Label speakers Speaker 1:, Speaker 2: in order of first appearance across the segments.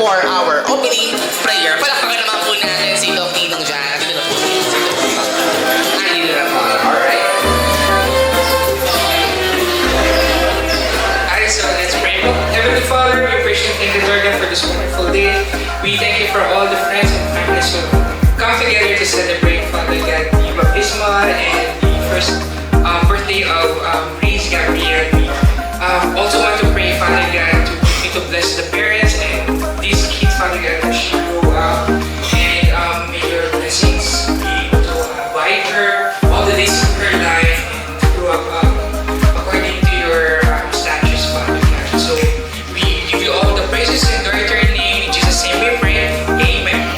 Speaker 1: for our opening prayer. Palakpakan naman po natin si Doc Ninong dyan. Dito na po si Doc. Dito na po. Alright.
Speaker 2: Alright, so let's pray. Heavenly Father, we appreciate and thank you, Lord, for this wonderful day. We thank you for all the friends and families who come together to celebrate, Father God, the baptismal and the first birthday of Reese Gabriel. We also want to pray, Father God, to bless the parents and these kids, Father God, as she grow up. And may your blessings be to abide her all the days of her life and to grow up according to your statutes, Father God. So we give you all the praises and glory to your name. In Jesus' name we pray. Amen.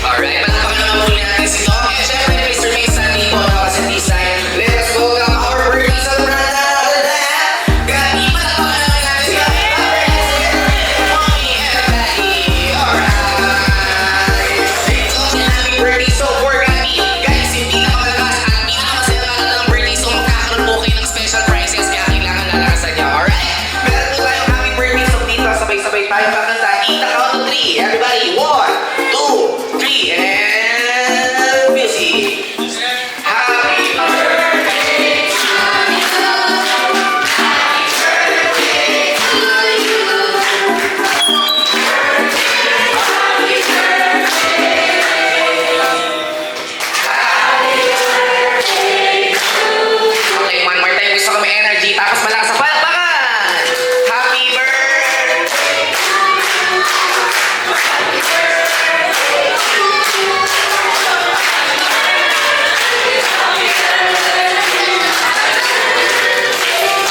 Speaker 1: Alright, palakpakan naman po natin si Doc. And syempre, Mr. Mason, di po ako sa design. Let us go welcome our birthday celebrant. Gabi, palakpakan naman natin si Gabi. Mommy and Daddy. Alright. So, happy birthday. So, for Gabi, guys, yung pinakamalakas at pinakamasaya ng birthday. So, magkakaroon po kayo ng special prizes. Kaya kailangan lalakasan niyo. Alright? Meron po tayong happy birthday. So, dito, sabay-sabay tayo kakanta. Kita count to 3. Everybody, 1, 2, 3, and music. Happy birthday to Okay, one more time. Gusto ko may energy. Tapos malakas sa palakpakan. Happy birthday.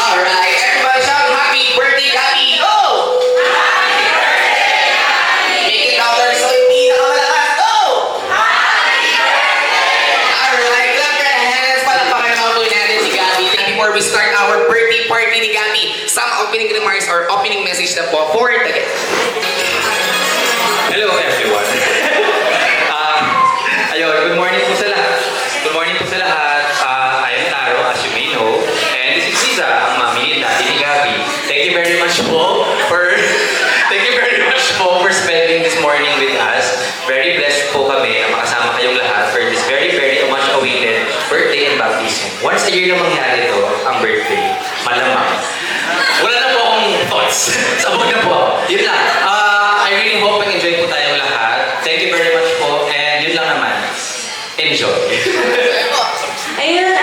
Speaker 1: Alright, everybody shout happy birthday, Gabi. Go! Happy birthday, Gabi. Make it louder so yung pinakamalakas. Go! Alright, clap your hands. Palakpakan naman po natin si Gabi. Before we start our birthday party ni Gabi, some opening remarks or opening message na po for the guests.
Speaker 3: Hello everyone. Good morning po sa lahat. Good morning po sa lahat. I am Taro, as you may know. And this is Liza, ang mami and daddy ni Gabi. Thank you very much po for spending this morning with us. Very blessed po kami na makasama kayong lahat for this very, very much awaited birthday and baptism. Once a year na mangyari ito, ang birthday. Malamang. Wala na po akong thoughts. Sabog na po. Yun lang. I really hope mag-enjoy po tayong lahat. Thank you very much po. And yun lang naman. Enjoy.
Speaker 4: Ayun,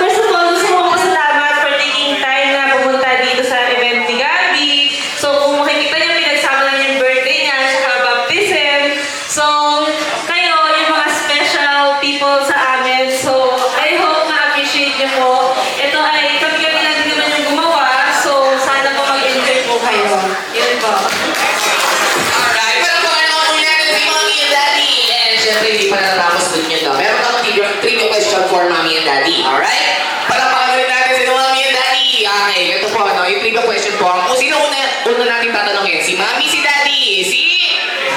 Speaker 4: first of all, gusto ko pasalamat for taking time na pumunta dito sa event ni Gabi. So, kung makikita niyo, pinagsama lang yung birthday niya, saka baptism. So, kayo, yung mga special people sa amin. So, I hope ma-appreciate niyo po. Ito ay, kami lang din naman yung gumawa. So, sana po mag-enjoy po kayo. Yun po.
Speaker 1: Alright, palakpakan naman po natin si Mommy and Daddy. And syempre, hindi pa natatapos dun yun, no? Meron akong trivia question for Mommy and Daddy. Alright? Palakpakan rin natin si Mommy and Daddy. Okay, ito po, no? Yung trivia question po. Kung sino una natin tatanungin? Si Mommy, si Daddy?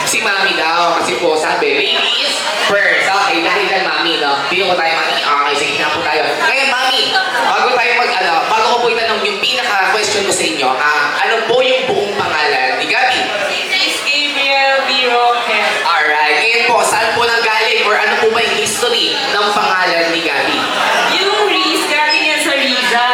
Speaker 1: Si Mommy daw. Kasi po, sabi, ladies first. Okay, dahil dyan, Mommy, no? Dito ko tayo, Mommy. Okay, sige na po tayo. Ngayon, Mommy, bago ko po itanong yung pinaka-question ko sa inyo, ano po yung buong pangalan ni Gabi?
Speaker 4: Miss Gabriel B. Roque.
Speaker 1: Alright, ngayon po, saan po nanggaling or ano po ba yung history ng pangalan ni Gabi?
Speaker 4: Yung Reese, galing yan sa Riza.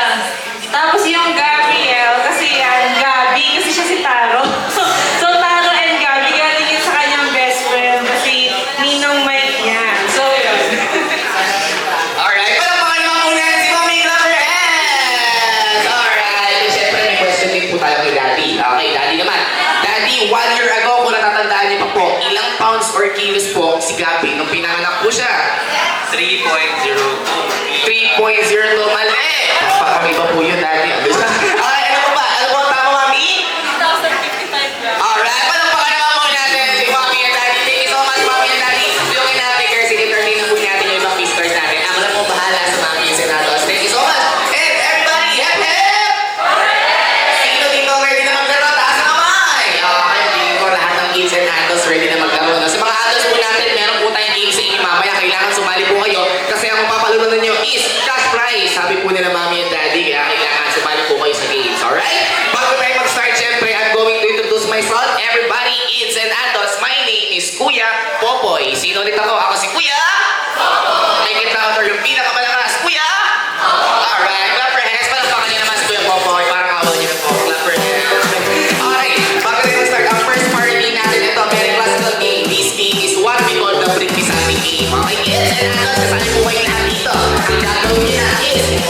Speaker 4: Tapos yung Gabriel, kasi yan, Gabi, kasi siya si Taro. So, Taro and Gabi, galing yan sa kanyang best friend, kasi Ninong Mike niya. So, yun.
Speaker 1: Alright, palakpakan naman muna si Mommy, clap your hands! Alright, siyempre may question din po tayo kay Daddy. Okay, Daddy naman. Daddy, 1 year ago, kung natatandaan niyo pa po, ilang pounds or kilos po si Gabi nung pinanganak po siya?
Speaker 3: 3.02.
Speaker 1: 3.02, mali! Pakamiba po yun, Daddy. Okay, ano po ba? Ano po ang tama, Mommy?
Speaker 4: 1,055 grams.
Speaker 1: Alright, palakpakan naman po natin si Mommy and Daddy. Thank you so much, Mommy and Daddy. Yung natin, kasi entertain na po natin yung ibang visitors natin. Ako na po bahala sa mga kids and adults. Thank you so much. And everybody, hep hep! Sino dito ready na maglaro? Taas ang kamay! Okay, tingin ko lahat ng kids and adults ready na maglaro. Sa mga adults po natin, meron po tayong game sa inyo mamaya. Kailangan sumali po kayo kasi ang mapapalaro ninyo is cash prize. Sabi po nila Mommy and Daddy, kaya kailangan sumali po kayo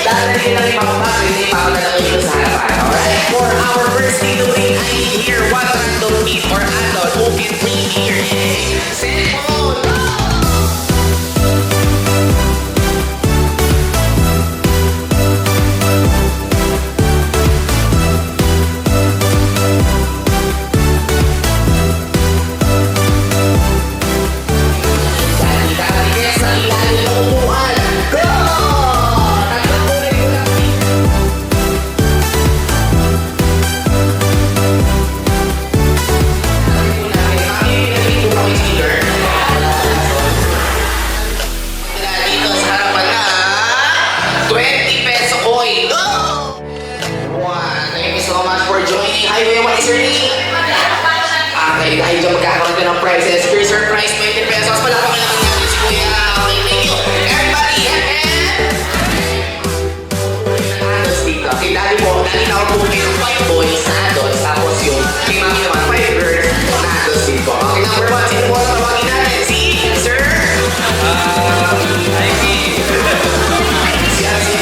Speaker 1: Dadalhin lang yung mga bag, hindi ipapadala ko dito sa harapan. Alright? For our first giveaway, I need here one random kid or adult who can bring here a cellphone. Daddy, daddy, yes, ang ilalim ng upuan. Go! Nagpapunin ko lang dito. Dito sa harapan na 20 peso coin. Go! Wow, thank you so much for joining. Hi, Kuya, what is your name? Okay, dahil dyan magkakaroon ka ng prizes. Free surprise, 20 pesos. Palapakan naman natin si Kuya. Okay, thank you. Everybody, adults dito. Kay daddy po, daddy na ako po ng 5 boys na adults. Tapos yung kay mami naman, 5 girls na adults dito. Okay, number 1, sino po ang tawagin natin? Si Sir? Si Ate.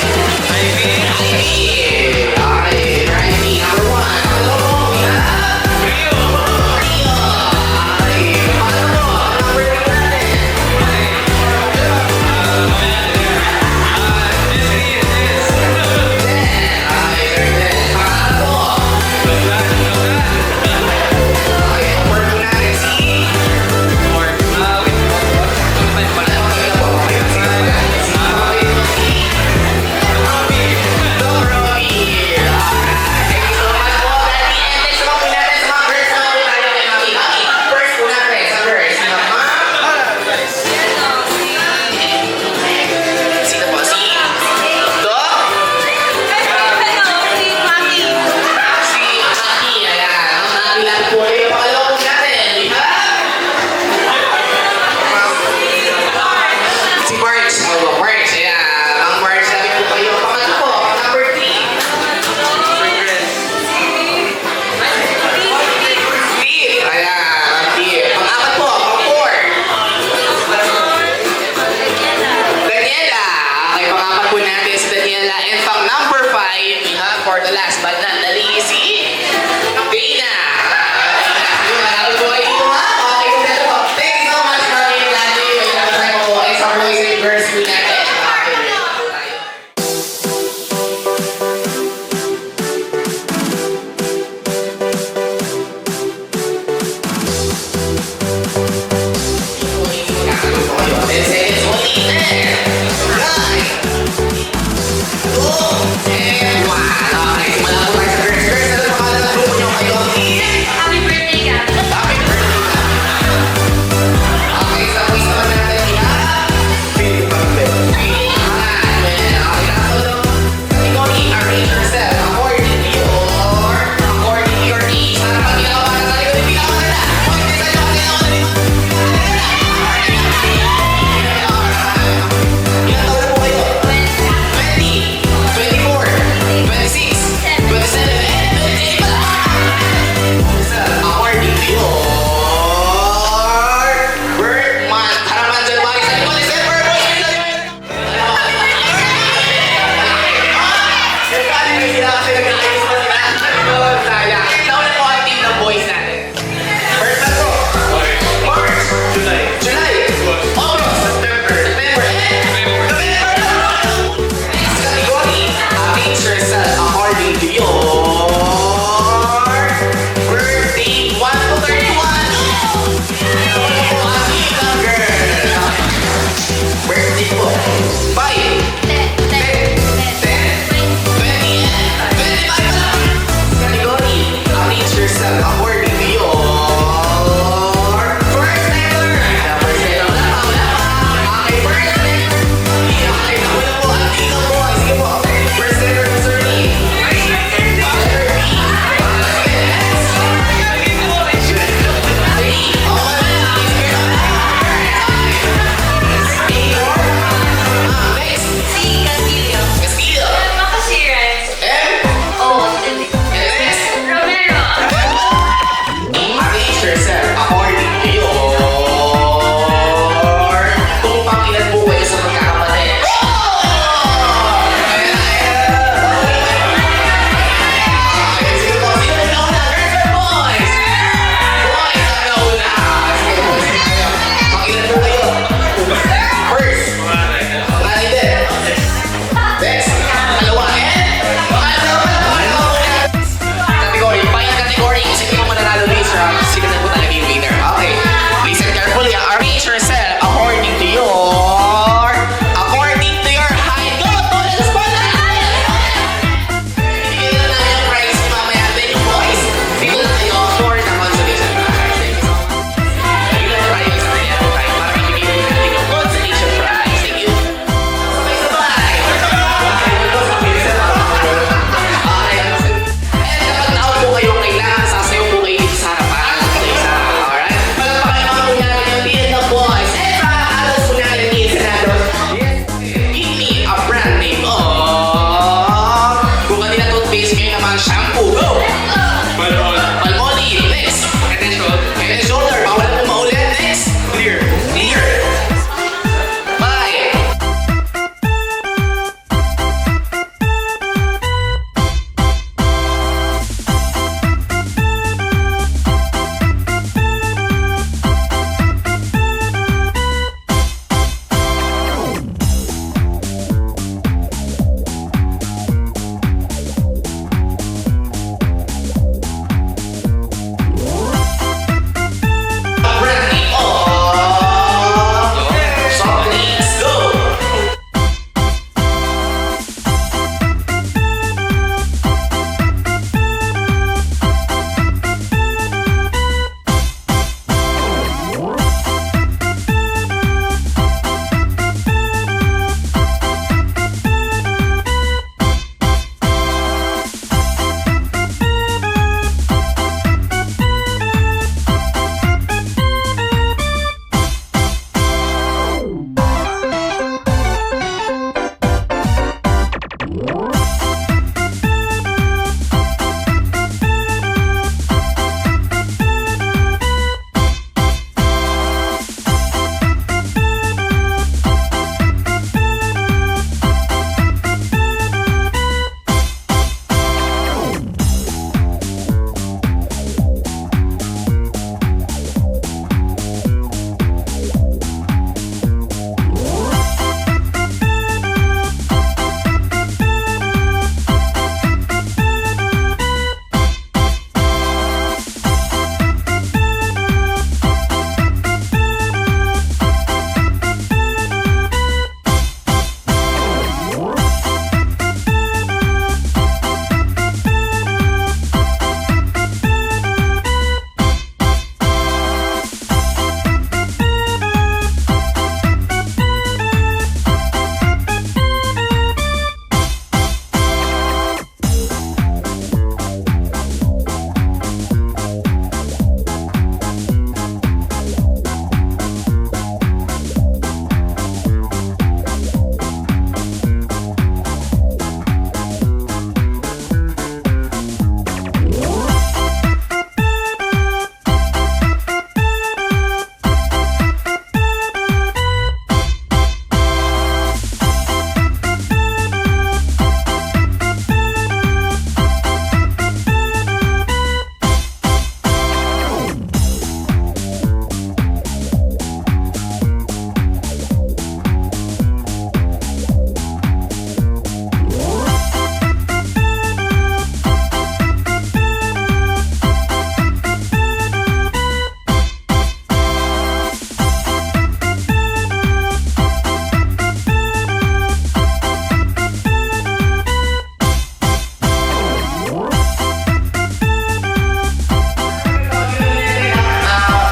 Speaker 1: Ivy. Okay, Ivy, number 1. Hello po. Rio. Okay, paano po? Number 2 natin. Okay, very good. Paano po? namang shampoo. Go! Palmolive. Next.
Speaker 2: Head and shoulder.
Speaker 1: Head and shoulder. Bawal mo maulit. Next.
Speaker 2: Clear.
Speaker 1: Clear. 5. Brandy. Oh. Soft drinks. Go!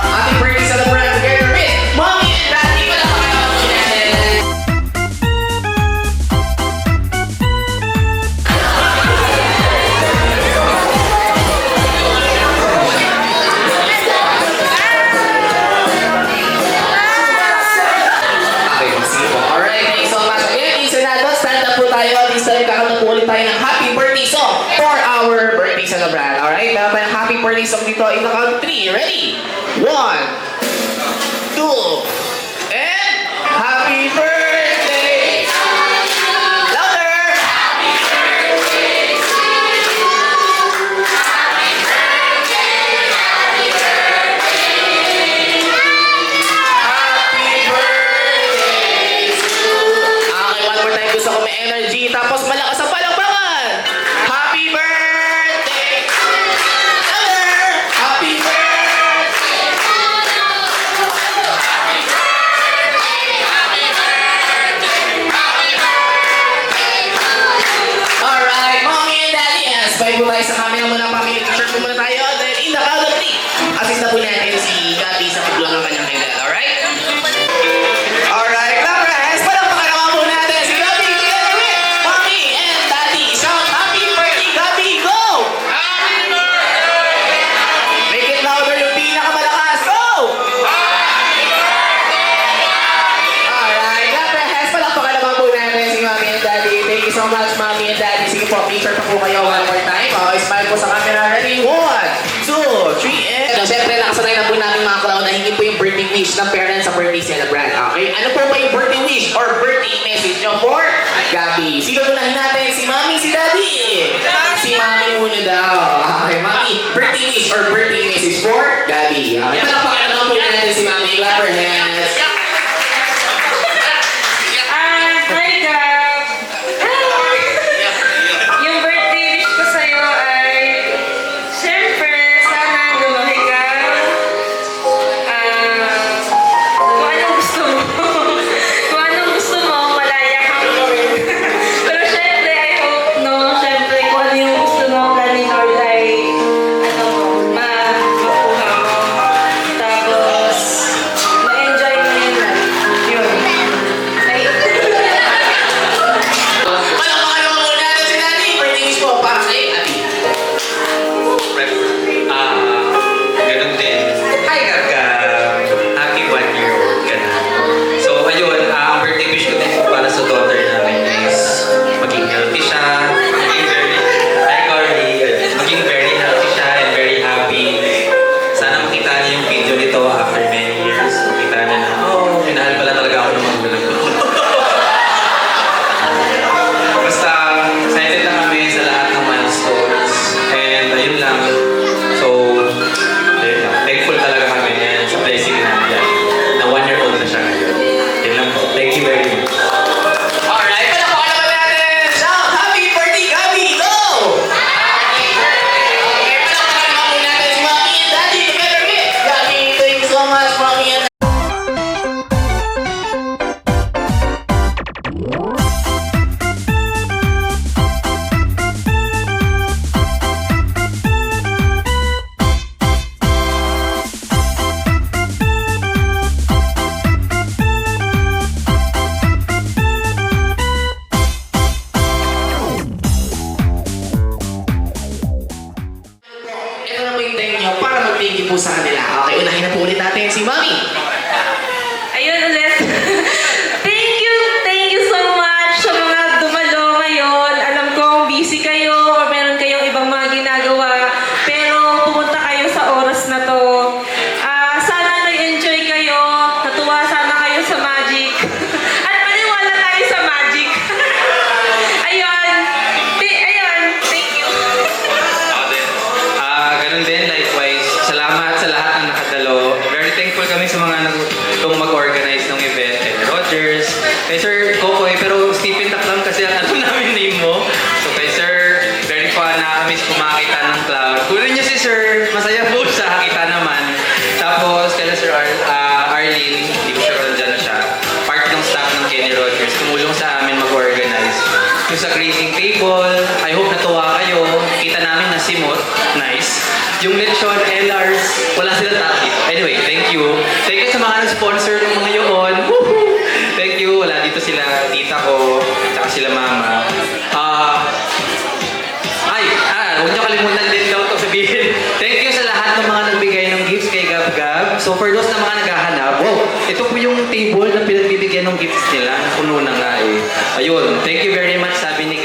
Speaker 1: Happy birthday celebrate together with Mommy and Daddy. Palakpakan po natin. Okay, sige po. Alright, thank you so much. Again, Senado, stand up po tayo. This time, kakanta po ulit tayo ng happy birthday song for our birthday celebrant. Alright, meron tayong happy birthday song dito in the count of 3. Ready? 1, 2, and happy birthday! Louder! Happy birthday to... Okay, one more time. Gusto ko may energy. Tapos malakas ang palakpakan. Happy birthday! Louder! Happy birthday! Alright, Mommy and Daddy, yes. Bye po tayo sa camera muna. Family picture po muna tayo. Then in the count of 3, assist na po natin si Gabi sa pagluwa ng kanyang kailan. Alright? Alright, clap your hands. Palakpakan naman po natin si Gabi together with Mommy and Daddy. Shout happy birthday, Gabi. Go! Happy birthday! Make it louder yung pinakamalakas. Go! Alright, clap your hands. Palakpakan naman po natin si Mommy and Daddy. Thank you so much, Mommy and Daddy. Sige po, picture pa po kayo one more time. Okay, Smile po sa camera. Ready? 1, 2, 3, and... Siyempre, nakasanay na po namin mga clown na hindi po yung birthday wish ng parents sa birthday celebrant. Okay? Ano po ba yung birthday wish or birthday message nyo for Gabi? Sino unahin natin? Si Mami, si Daddy? Si Mami muna daw. Okay, Mami, birthday wish or birthday message for Gabi. Okay, palakpakan naman po natin si Mami. Clap her hands.
Speaker 4: Hi, Gab! Yung birthday wish ko sa'yo ay, siyempre, sana lumaki ka. Kung anong gusto mo. Kung anong gusto mo, malaya kang gawin. Pero siyempre, I hope, no, siyempre, kung ano yung gusto mo, plan ni Lord ay, makuha mo. Tapos, ma-enjoy mo yun lang. Yun. Ay,
Speaker 1: Palakpakan naman po natin si Daddy. Birthday wish po para kay Abi.
Speaker 3: Ganun din. Hi, Gab-Gab! Happy 1 year old ka na. So, ayun, ang birthday wish ko din para sa daughter namin is maging healthy siya, maging very healthy siya and very happy. Sana makita niya yung video nito after many years. Makita niya na, minahal pala talaga ako ng magulang ko. Basta, excited na kami sa lahat ng milestones. And ayun lang. So, ayun lang. Thankful talaga kami sa blessing na yan. Na 1 year old na siya ngayon. Yun lang po. Thank you very much.
Speaker 1: Alright, palakpakan naman natin. Shout, happy birthday, Gabi! Go! Okay, palakpakan naman po natin si Mami and Daddy together with Gabi. Thank you so much, Mami and ito na po yung time nyo para mag-thank you po sa kanila. Okay, unahin na po ulit natin si Mami.
Speaker 4: ayun ulit. Thank you so much sa mga dumalo ngayon. Alam kong busy kayo o meron kayong ibang mga ginagawa. Pero pumunta kayo sa oras na to. Sana nag-enjoy kayo. Natuwa sana kayo sa magic. At maniwala tayo sa magic. Ayun. Thank you.
Speaker 3: Ganun din, likewise. Salamat sa lahat ng nakadalo. Very thankful kami sa mga nagtong mag-organize ng event. Kay Rogers, kay Sir Kokoy, pero Stephen tak lang kasi ang alam namin name mo. So kay Sir, very fun na kami kumakita ng cloud. Kunin niyo si Sir, masaya po siya, kita naman. Tapos kay Sir Arlene, hindi ko sure kung dyan na siya. Part ng staff ng Kenny Rogers, tumulong sa amin mag-organize. Yung sa greeting table, I hope natuwa kayo. Kita namin na simot. Nice. Yung lechon, LRs, wala silang tao dito. Anyway, thank you. Thank you sa mga nag-sponsor ng mga yun. Woohoo! Thank you. Wala dito sila, tita ko, tsaka sila mama. Huwag niyo kalimutan din daw ito sabihin. Thank you sa lahat ng mga nagbigay ng gifts kay Gab-Gab. So for those na mga naghahanap, ito po yung table na pinagbibigyan ng gifts nila. Puno na nga eh. Ayun, thank you very much sabi ni